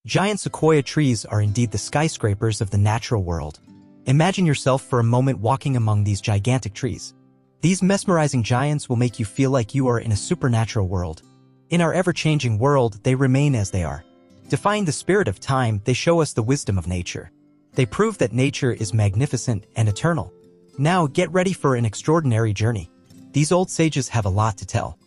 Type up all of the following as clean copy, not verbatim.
Giant sequoia trees are indeed the skyscrapers of the natural world. Imagine yourself for a moment walking among these gigantic trees. These mesmerizing giants will make you feel like you are in a supernatural world. In our ever-changing world, they remain as they are. Defying the spirit of time, they show us the wisdom of nature. They prove that nature is magnificent and eternal. Now get ready for an extraordinary journey. These old sages have a lot to tell.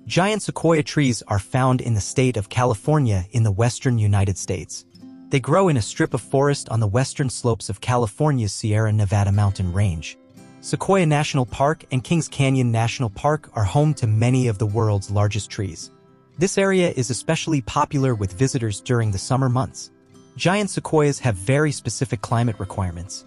Giant sequoia trees are found in the state of California in the western United States. They grow in a strip of forest on the western slopes of California's Sierra Nevada mountain range. Sequoia National Park and Kings Canyon National Park are home to many of the world's largest trees. This area is especially popular with visitors during the summer months. Giant sequoias have very specific climate requirements.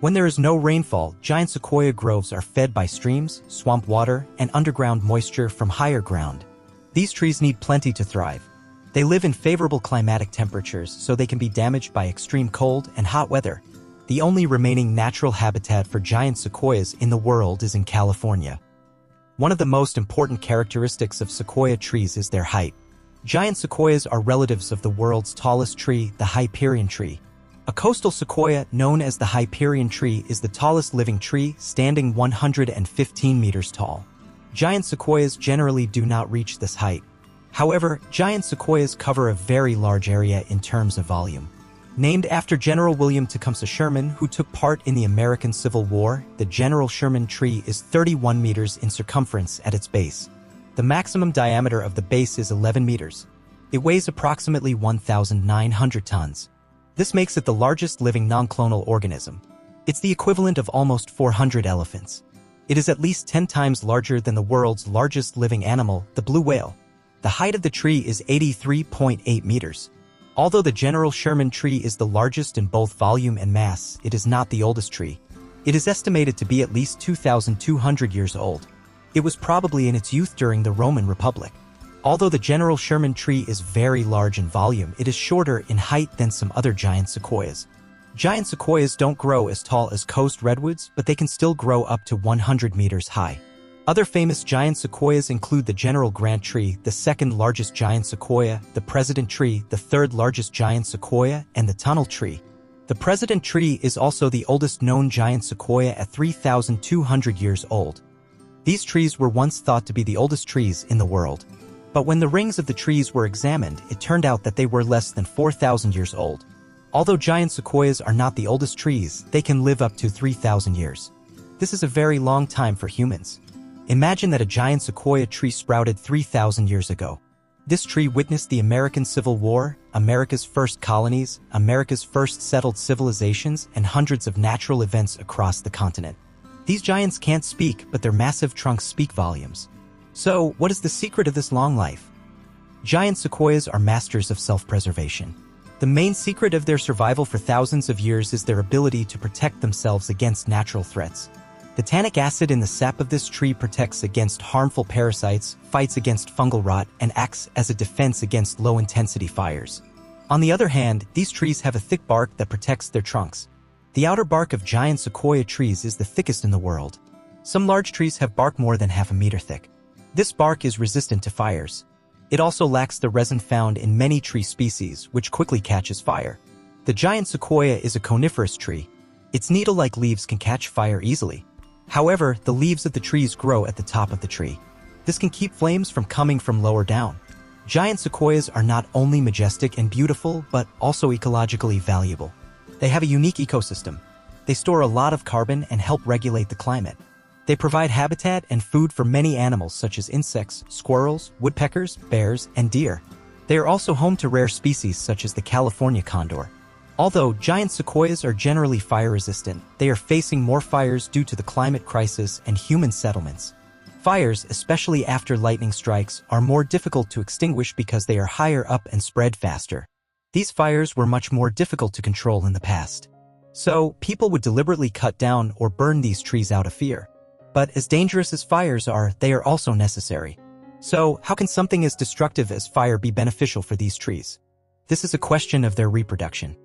When there is no rainfall, giant sequoia groves are fed by streams, swamp water, and underground moisture from higher ground. These trees need plenty to thrive. They live in favorable climatic temperatures so they can be damaged by extreme cold and hot weather. The only remaining natural habitat for giant sequoias in the world is in California. One of the most important characteristics of sequoia trees is their height. Giant sequoias are relatives of the world's tallest tree, the Hyperion tree. A coastal sequoia known as the Hyperion tree is the tallest living tree, standing 115 meters tall. Giant sequoias generally do not reach this height. However, giant sequoias cover a very large area in terms of volume. Named after General William Tecumseh Sherman, who took part in the American Civil War, the General Sherman tree is 31 meters in circumference at its base. The maximum diameter of the base is 11 meters. It weighs approximately 1,900 tons. This makes it the largest living non-clonal organism. It's the equivalent of almost 400 elephants. It is at least 10 times larger than the world's largest living animal, the blue whale. The height of the tree is 83.8 meters. Although the General Sherman tree is the largest in both volume and mass, it is not the oldest tree. It is estimated to be at least 2,200 years old. It was probably in its youth during the Roman Republic. Although the General Sherman tree is very large in volume, it is shorter in height than some other giant sequoias. Giant sequoias don't grow as tall as coast redwoods, but they can still grow up to 100 meters high. Other famous giant sequoias include the General Grant tree, the second largest giant sequoia, the President tree, the third largest giant sequoia, and the Tunnel tree. The President tree is also the oldest known giant sequoia at 3,200 years old. These trees were once thought to be the oldest trees in the world. But when the rings of the trees were examined, it turned out that they were less than 4,000 years old. Although giant sequoias are not the oldest trees, they can live up to 3,000 years. This is a very long time for humans. Imagine that a giant sequoia tree sprouted 3,000 years ago. This tree witnessed the American Civil War, America's first colonies, America's first settled civilizations, and hundreds of natural events across the continent. These giants can't speak, but their massive trunks speak volumes. So, what is the secret of this long life? Giant sequoias are masters of self-preservation. The main secret of their survival for thousands of years is their ability to protect themselves against natural threats. The tannic acid in the sap of this tree protects against harmful parasites, fights against fungal rot, and acts as a defense against low-intensity fires. On the other hand, these trees have a thick bark that protects their trunks. The outer bark of giant sequoia trees is the thickest in the world. Some large trees have bark more than half a meter thick. This bark is resistant to fires. It also lacks the resin found in many tree species, which quickly catches fire. The giant sequoia is a coniferous tree. Its needle-like leaves can catch fire easily. However, the leaves of the trees grow at the top of the tree. This can keep flames from coming from lower down. Giant sequoias are not only majestic and beautiful, but also ecologically valuable. They have a unique ecosystem. They store a lot of carbon and help regulate the climate. They provide habitat and food for many animals such as insects, squirrels, woodpeckers, bears, and deer. They are also home to rare species such as the California condor. Although giant sequoias are generally fire-resistant, they are facing more fires due to the climate crisis and human settlements. Fires, especially after lightning strikes, are more difficult to extinguish because they are higher up and spread faster. These fires were much more difficult to control in the past. So, people would deliberately cut down or burn these trees out of fear. But as dangerous as fires are, they are also necessary. So, how can something as destructive as fire be beneficial for these trees? This is a question of their reproduction.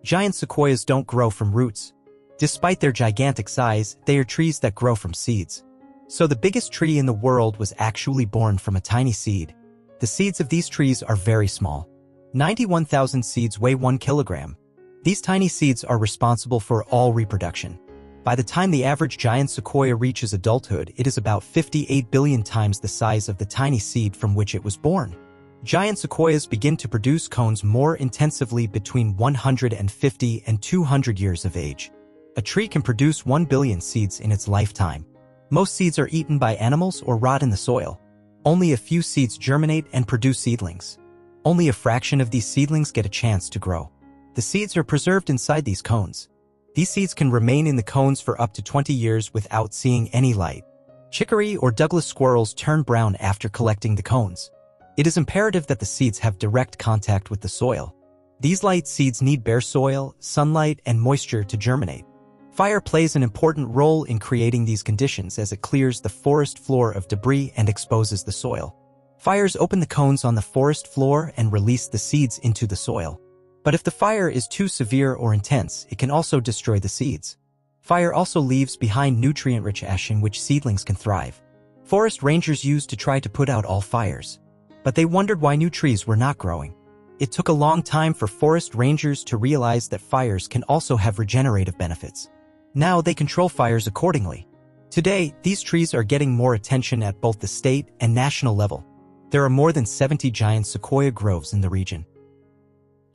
Giant sequoias don't grow from roots. Despite their gigantic size, they are trees that grow from seeds. So the biggest tree in the world was actually born from a tiny seed. The seeds of these trees are very small. 91,000 seeds weigh 1 kilogram. These tiny seeds are responsible for all reproduction. By the time the average giant sequoia reaches adulthood, it is about 58 billion times the size of the tiny seed from which it was born. Giant sequoias begin to produce cones more intensively between 150 and 200 years of age. A tree can produce 1 billion seeds in its lifetime. Most seeds are eaten by animals or rot in the soil. Only a few seeds germinate and produce seedlings. Only a fraction of these seedlings get a chance to grow. The seeds are preserved inside these cones. These seeds can remain in the cones for up to 20 years without seeing any light. Chicory or Douglas squirrels turn brown after collecting the cones. It is imperative that the seeds have direct contact with the soil. These light seeds need bare soil, sunlight, and moisture to germinate. Fire plays an important role in creating these conditions as it clears the forest floor of debris and exposes the soil. Fires open the cones on the forest floor and release the seeds into the soil. But if the fire is too severe or intense, it can also destroy the seeds. Fire also leaves behind nutrient-rich ash in which seedlings can thrive. Forest rangers used to try to put out all fires. But they wondered why new trees were not growing. It took a long time for forest rangers to realize that fires can also have regenerative benefits. Now they control fires accordingly. Today, these trees are getting more attention at both the state and national level. There are more than 70 giant sequoia groves in the region.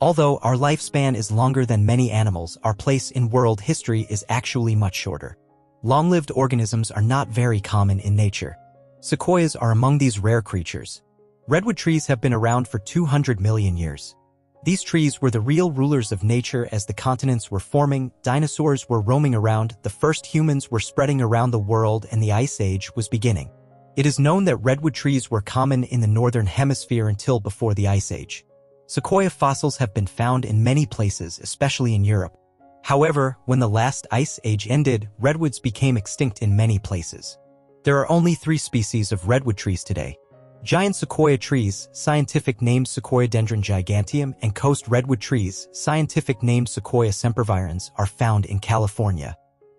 Although our lifespan is longer than many animals, our place in world history is actually much shorter. Long-lived organisms are not very common in nature. Sequoias are among these rare creatures. Redwood trees have been around for 200 million years. These trees were the real rulers of nature as the continents were forming, dinosaurs were roaming around, the first humans were spreading around the world, and the Ice Age was beginning. It is known that redwood trees were common in the northern hemisphere until before the Ice Age. Sequoia fossils have been found in many places, especially in Europe. However, when the last ice age ended, redwoods became extinct in many places. There are only 3 species of redwood trees today. Giant sequoia trees, scientific names Sequoiadendron giganteum, and coast redwood trees, scientific named Sequoia sempervirens, are found in California.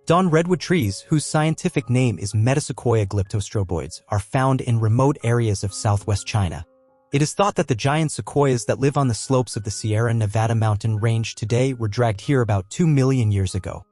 Dawn redwood trees, whose scientific name is Metasequoia glyptostroboides, are found in remote areas of southwest China. It is thought that the giant sequoias that live on the slopes of the Sierra Nevada mountain range today were dragged here about 2 million years ago.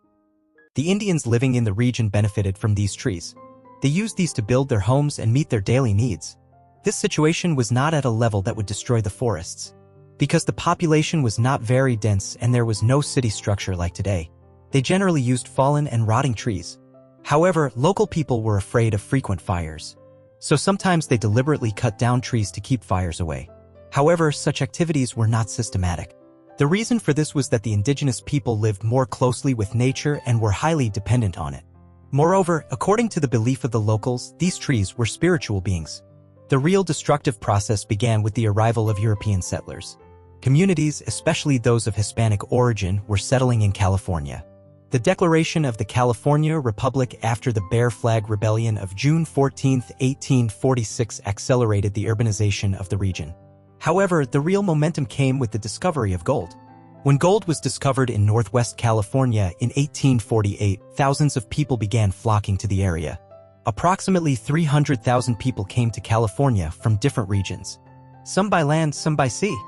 The Indians living in the region benefited from these trees. They used these to build their homes and meet their daily needs. This situation was not at a level that would destroy the forests. Because the population was not very dense and there was no city structure like today, they generally used fallen and rotting trees. However, local people were afraid of frequent fires. So sometimes they deliberately cut down trees to keep fires away. However, such activities were not systematic. The reason for this was that the indigenous people lived more closely with nature and were highly dependent on it. Moreover, according to the belief of the locals, these trees were spiritual beings. The real destructive process began with the arrival of European settlers. Communities, especially those of Hispanic origin, were settling in California. The declaration of the California Republic after the Bear Flag Rebellion of June 14, 1846 accelerated the urbanization of the region. However, the real momentum came with the discovery of gold. When gold was discovered in northwest California in 1848, thousands of people began flocking to the area. Approximately 300,000 people came to California from different regions. Some by land, some by sea.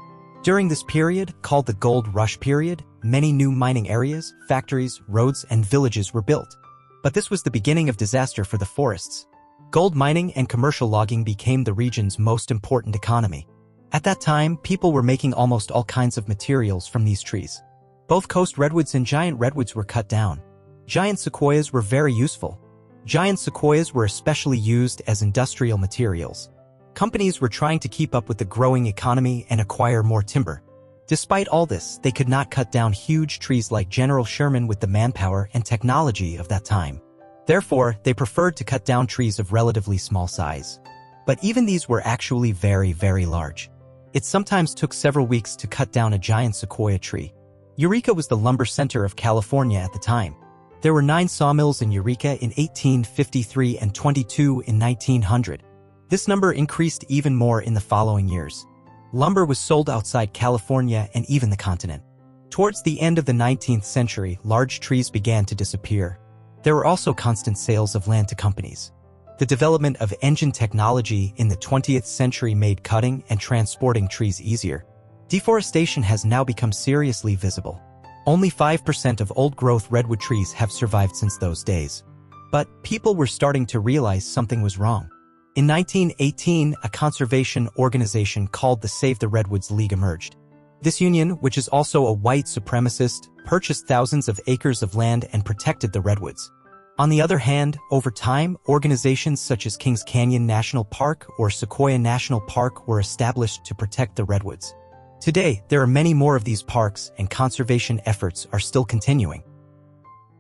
During this period, called the Gold Rush period, many new mining areas, factories, roads, and villages were built. But this was the beginning of disaster for the forests. Gold mining and commercial logging became the region's most important economy. At that time, people were making almost all kinds of materials from these trees. Both coast redwoods and giant redwoods were cut down. Giant sequoias were very useful. Giant sequoias were especially used as industrial materials. Companies were trying to keep up with the growing economy and acquire more timber. Despite all this, they could not cut down huge trees like General Sherman with the manpower and technology of that time. Therefore, they preferred to cut down trees of relatively small size. But even these were actually very, very large. It sometimes took several weeks to cut down a giant sequoia tree. Eureka was the lumber center of California at the time. There were 9 sawmills in Eureka in 1853 and 22 in 1900. This number increased even more in the following years. Lumber was sold outside California and even the continent. Towards the end of the 19th century, large trees began to disappear. There were also constant sales of land to companies. The development of engine technology in the 20th century made cutting and transporting trees easier. Deforestation has now become seriously visible. Only 5% of old-growth redwood trees have survived since those days. But people were starting to realize something was wrong. In 1918, a conservation organization called the Save the Redwoods League emerged. This union, which is also a white supremacist, purchased thousands of acres of land and protected the redwoods. On the other hand, over time, organizations such as Kings Canyon National Park or Sequoia National Park were established to protect the redwoods. Today, there are many more of these parks, and conservation efforts are still continuing.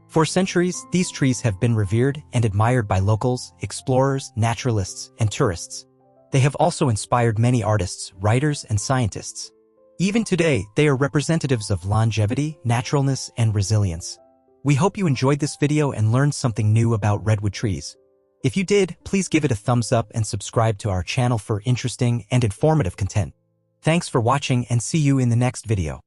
For centuries, these trees have been revered and admired by locals, explorers, naturalists, and tourists. They have also inspired many artists, writers, and scientists. Even today, they are representatives of longevity, naturalness, and resilience. We hope you enjoyed this video and learned something new about redwood trees. If you did, please give it a thumbs up and subscribe to our channel for interesting and informative content. Thanks for watching and see you in the next video.